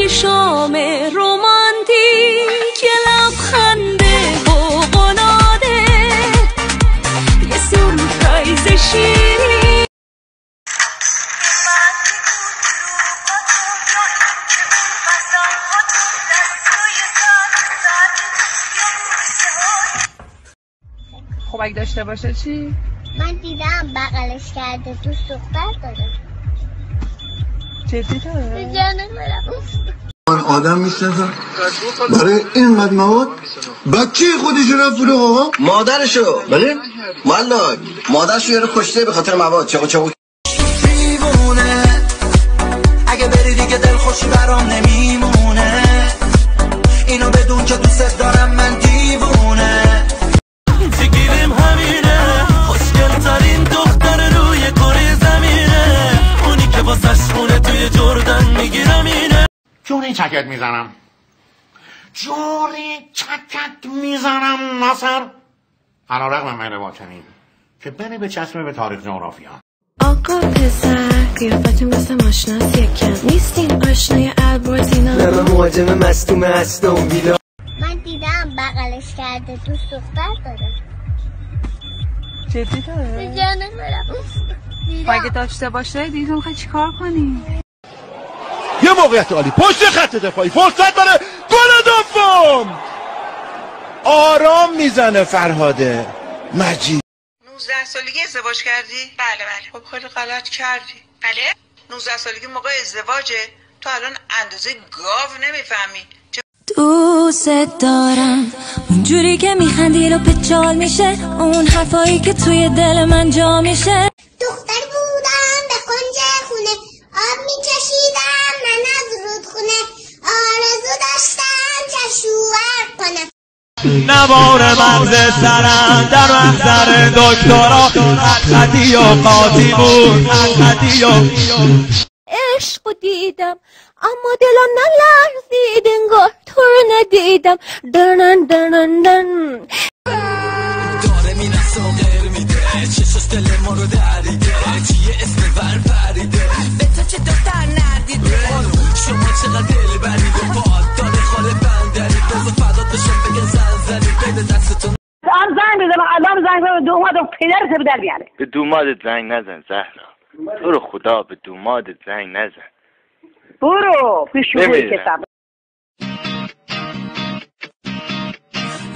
شام رومانتیک، یه لبخنده فوق‌العاده، یه سورپرایز شیرین. خب اگه داشته باشه چی؟ من دیدم بغلش کرده دوست دختر داره. جدی داره؟ جانم من آدم میشناسم برای اینقدر مواد بچه خودش رفت فروغ آقا مادرشو. بله مالک مادرشو یارو کشته به خاطر مواد. چقو دیوونه اگه بری دیگه دل خوشی برام نمیمونه، اینو بدون که دوست دارم من دیوونه. فکرم همینه، خوشگل ترین دختر روی کره زمینه، اونی که واسش خونه توی جردن میگیرم اینه. جوری چکت میزنم، جوری چکت میزنم ناصر، علیرغم میل باطنی که بری به چسبه به تاریخ جغرافیا. آقا پسر قیافتون مثل ماشناس یکم نیستین آشنای البرزینا. نه من مهاجم مصدوم هستم بیلا. من دیدم بغلش کرده دوست دختر داره. جدی داره؟ جانم خب اگه داشته باشه دیگه میخوای چیکار کنی؟ یه موقعیت عالی پشت خط دفاعی، فرصت برای گل دوم. آرام میزنه فرهاده مجید. 19 سالگی ازدواج کردی؟ بله. خب خیلی غلط کردی. بله؟ 19 سالگی موقع ازدواجه، تو الان اندازه گاو نمیفهمی. دوست دارم اونجوری که میخندی رو پچال میشه، اون حرفایی که توی دل من جا میشه. دختر بودم به کنج خونه آب میکشیدم من از رودخونه، آرزو داشتم کشور کنم. نوار مغز سرم در محضر دکترا احمدی و قاضی بود. احمدی و عشق دیدم اما دلم نلرزید، انگار تو رو ندیدم. درنن درنن درن داره میرسه و غیر میده، چشاش دل ما رو دریده، چیه اسم ور پریده، به تو چه دختر ندیده، شما چقدر دل بریده، باد داره خاله بندری، بازو فدات بشم بگن زنزنی، بده دستتون. هم زنگ بزن، الان زنگ بزن، دومادم پدرت به در بیاره. به دومادت زنگ نزن زهرا، تو رو خدا به دومادت زنگ نزن. برو پیشوی کتاب.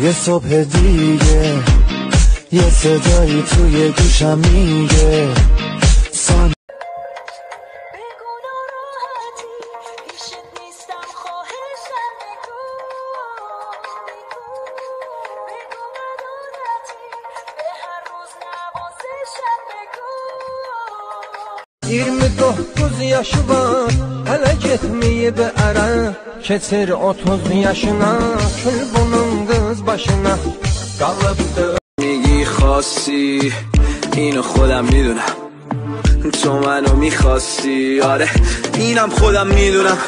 یه صبح دیگه یه صدایی توی گوشم میگه Dokuz yaşı var, hele gitmeyi be ara. Keçir 30 yaşına, kül bunun kız başına. Kalıptı میگی خواستی اینو خودم میدونم، تو منو میخواستی، آره اینم خودم میدونم.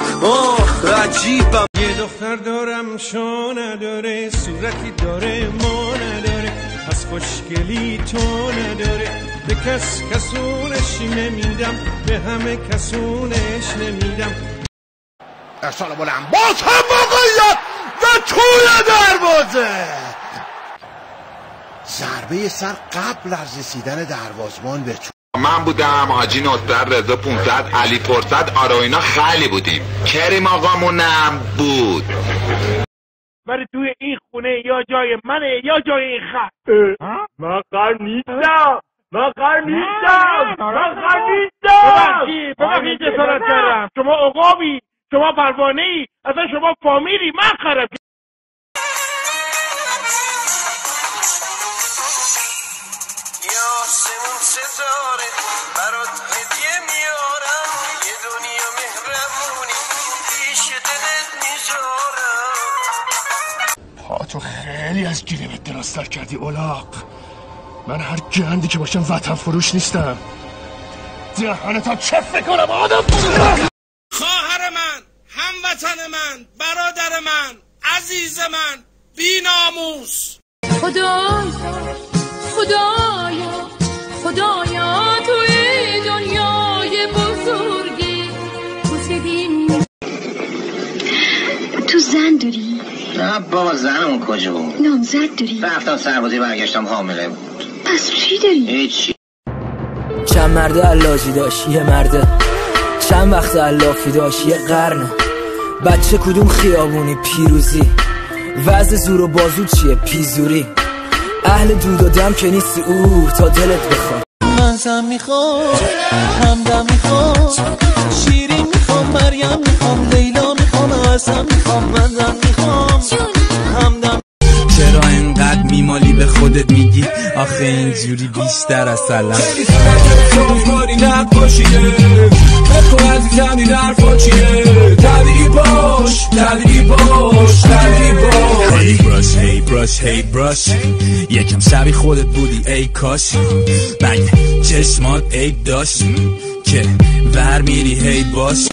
عجیبم. یه دختر دارم شو نداره، صورتی داره ما نداره، پس خوشگلی تو نداره. به کس کسونش نمیدم، به همه کسونش نمیدم. ارسال بلند باز هم موقعیت و توی دروازه. ضربه سر قبل از رسیدن دروازه‌بان به من بودم، حاجی نصر، رضا 500، علی فرصت، آراینا خیلی بودیم. کریم آقامونم بود. ولی توی این خونه یا جای منه یا جای این خط. من قرار نیستم. ببخشید جسارت کردم. شما عقابی، شما پروانه ای، اصلا شما فامیلی، من خراب. آسمون ستاره برات هدیه میارم، یه دنیا مهربونی پیش دلت میذارم. پاتو خیلی از گیرمت دراستر کردی اولاق. من هر گندی که باشم وطن فروش نیستم. دهنتا چف میکنم آدم فروش. خواهر من، هموطن من، برادر من، عزیز من، بی ناموس. خدایا توی دنیای بزرگی بوسیدیم. داری؟ نه بابا زنمون کجا بود؟ نامزد داری؟ رفتم سربازی برگشتم حامله بود. پس چی داری؟ هیچی. چند مرده علاجی داشت یه مرده، چند وقت علافی داشت یه قرنه. بچه کدوم خیابونی پیروزی، وضع زور و بازو چیه پیزوری. اهل دود و دم که نیستی تا دلت بخواد. منزم میخوام، همدم میخوام، شیرین میخوام، مریم میخوام، لیلا میخوام، حسن میخوام، منزم میخوام، همدم. چرا اینقدر میمالی به خودت میگی آخه اینجوری بیشتر از سلام کاری نقاشیه بخو از کمی درفا چیه طبیعی باش طبیعی باش طبیعی باش هی براش هی براش هی براش یکم شبیه خودت بودی ای کاش مگه چشمات عیب داشت که ور میری هی باش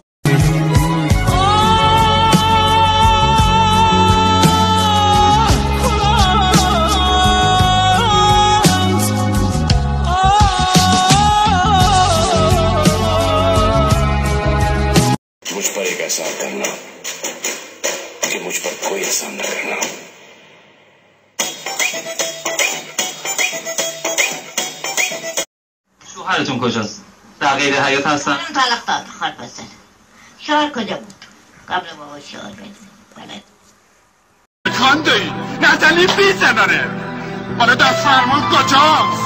मुझ पर एक एहसान करना कि मुझ पर कोई एहसान न करना. شوهرتون کجاست؟ در غیر حیات هستن؟ طلاق داد خواهد بزن. شوهر کجا بود؟ قبل بابا شوهر بزن. کان دایی نزلی بیزه داره. حالا دست فرمان کجاست؟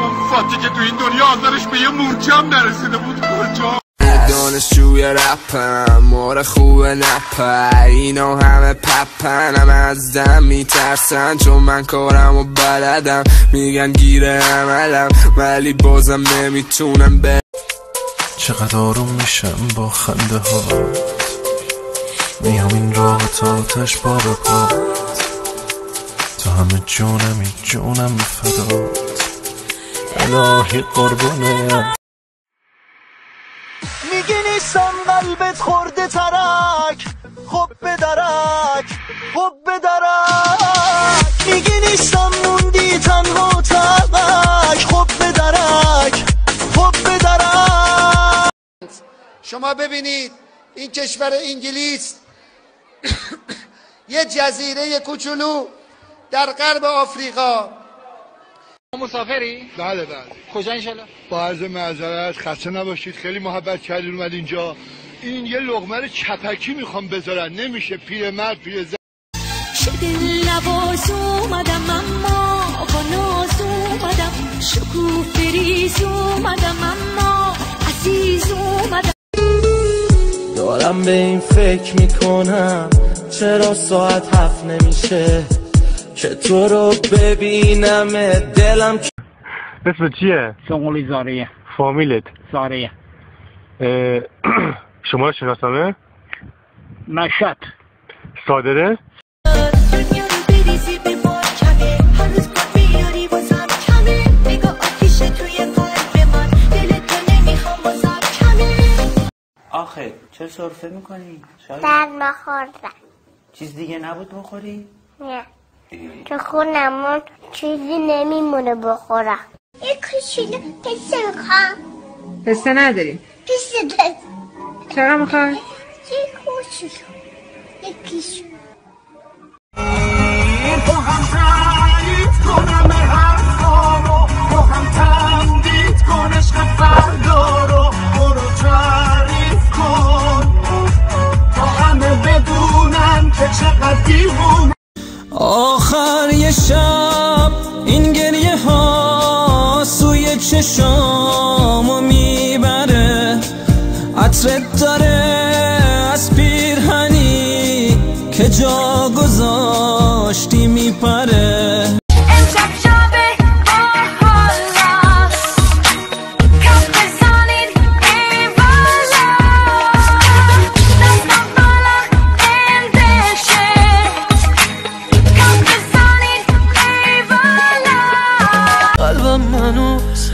اون فاتی که تو این دنیا آزارش به یه مورچه هم نرسیده بود کجا؟ دانشجوی رپم مور خوبه نپر اینا همه پپن همه از دم میترسن چون من کارم و بلدم میگن گیره عملم ولی بازم نمیتونم چقدر آروم میشم با خنده ها میام این راه تا آتش بار پات تا همه جونم فدات الهی قربونه میگی نیستم قلبت خورده ترک خب به درک خب به درک میگی نیستم موندی تنها ترک خب به درک خب به درک. شما ببینید این کشور انگلیس یه جزیره کوچولو در غرب آفریقا. مسافری؟ بله. کجا انشالله؟ با عرض معذرت خسته نباشید خیلی محبت کردید اومد اینجا. این یه لقمه رو چپکی میخوام بذارن نمیشه پیرمرد پیرزن. دل نواز اومدم اما با ناز اومدم شکوه بریز اومدم اما عزیز اومدم. دارم به این فکر میکنم چرا ساعت 7 نمیشه که تو رو ببینم دلم. اسم چیه؟ شمولی زاریه. فامیلت؟ زاریه. شما رو شناسمه؟ مشهد. صادره؟ دنیا رو بریزی به کمه هر روز با بیاری بازم کمه نگاه آتیش توی قلب من دلت نمیخوام بازم کمه. آخه چه سرفه میکنی؟ در نخوردم. چیز دیگه نبود بخوری؟ نه تو خونمون چیزی نمیمونه بخورم. یک کوچولو پسته میخوام. پسته نداریم؟ پسته داریم. چرا میخوای؟ یک کوچولو یکیشو. با هم تعریف کنم حرفارو با هم تمدید کن عشق فردا رو برو تعریف کن تا همه بدونن که چقدر دیوونه. آخر یه شب این گریه ها سوی چشامو میبره عطرت داره از پیرهنی که جا گذاشتی میپره. امشب شبه باحالاست کف بزنید ای والا دستم بالا اندشه کف بزنید ای والا. قلبم هنوز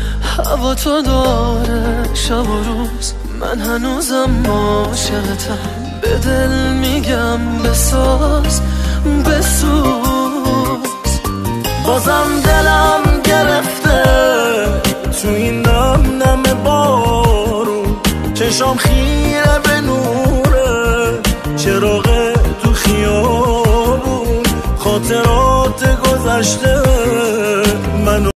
هوا تو داره شب و روز من هنوزم عاشقتم به دل میگم بساز بسوز بازم دلم گرفته تو این نم بارون چشام خیره به نوره چراغ تو خیال خاطرات گذشته منو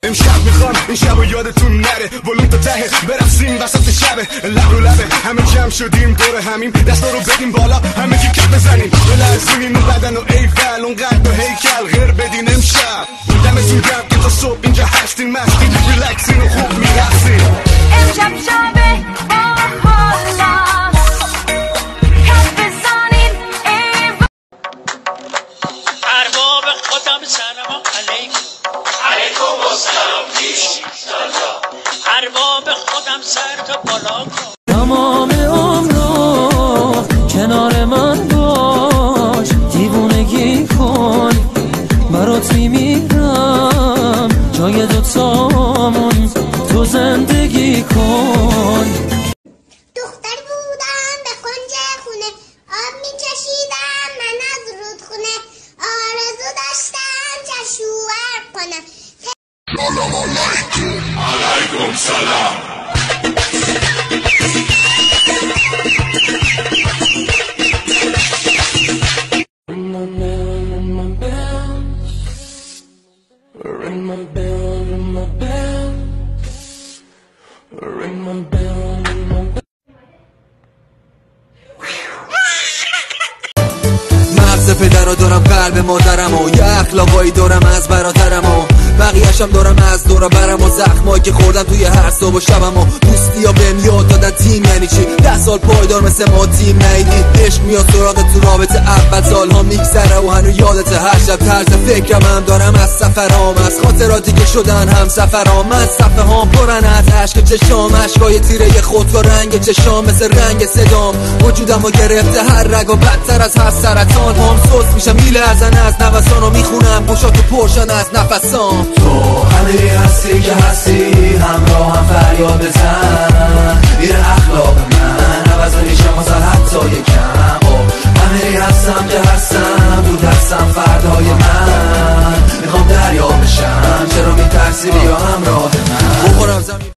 امشب میخوام این شب و یادتون نره ولوم تا ته برقصیم وسط شبه لب رو لبه همه جمع شدیم دور همیم دستا رو بدیم بالا همه کی کف بزنیم بلرزونیم اون بدن و ایول اون قلب و هیکل غیر بدین امشب دمتون گرم که تا صبح اینجا هستین مستین ریلکسین و خوب میرقصین امشب شبه با حالا کف بزنین ارباب خودم سلام علیکم علیکم السلام پیش ارباب خودم سر تو بالا کن تمام عمرو کنار من باش دیوونگی کن برات میمیرم جای دوتامون تو زندگی کن دختر بودم به کنج خونه آب میکشیدم من از رودخونه آرزو داشتم کشور کنم سلام علیکم علیکم سلام مغز پدرا دارم قلب مادرم و یه اخلاقایی دارم از برادرم و بقیه‌شم دارم از دورا برم و زخمایی که خوردم توی هر صبح و شبم و دوستیا بهم یاد دادن تیم یعنی چی 10 سال پایدار مثل ما تیم نیدی عشق میاد سراغ تو رابطه اول سالها میگذره و هنو یادت هر شب طرز فکرم هم دارم از سفرام از خاطراتی که شدن هم سفرام من صفحه هام پرن از عشق چشام عشقای تیره خود و رنگ چشام مثل رنگ صدام وجودمو گرفته هر رگ و بدتر از هر سرطان هم سوس میشم میلرزن از نوسان و میخونم پوشاتو پرشن از نفسام تو همه هستی که هستی همراه هم فریاد بزن میره اخلاق من عوض نمیشم واسه حتی یکم همه هستم که هستم بود هستم فردای من میخوام دریا بشم چرا میترسی بیا همراه من بخورم زمین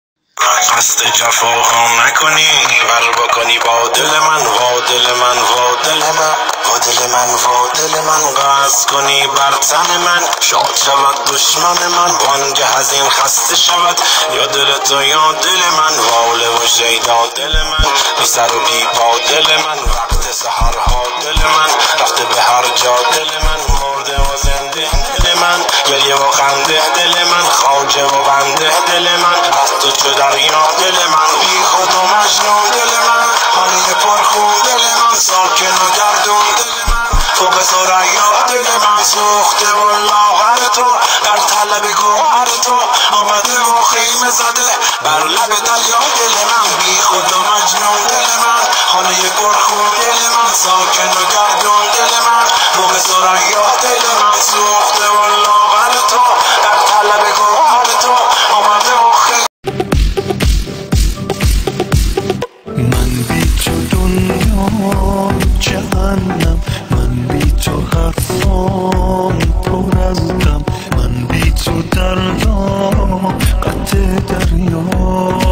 قصد جفاها نکنی ور بکنی با دل من و دل من و دل من و دل من و دل من قصد کنی بر تن من شاد شود دشمن من بانگه از این خسته شود یا دل تو یا دل من واله و شیدا دل من بی سر و بی با دل من وقت سحرها دل من رفته به هر جا دل من مرده و زنده دل من گریه و خنده دل من خواجه و بنده دل من از تو چه دریا دل من بی خود و مجنون دل من خانه پرخون دل من ساکن و گردون دل من فوق ثریا دل من سوخته و لاغر تو در طلب گوهر تو آمده و خیمه زده بر لب دریا دل من بی خود و مجنون دل من خانه پرخون دل من ساکن و گردون دل من فوق ثریا دل من سوخته و لاغر تو در طلب گوهر تو آمده و خیمه من بی تو دنیا جهنم من بی تو حرفام پر از غم من بی تو دریا قطع دریا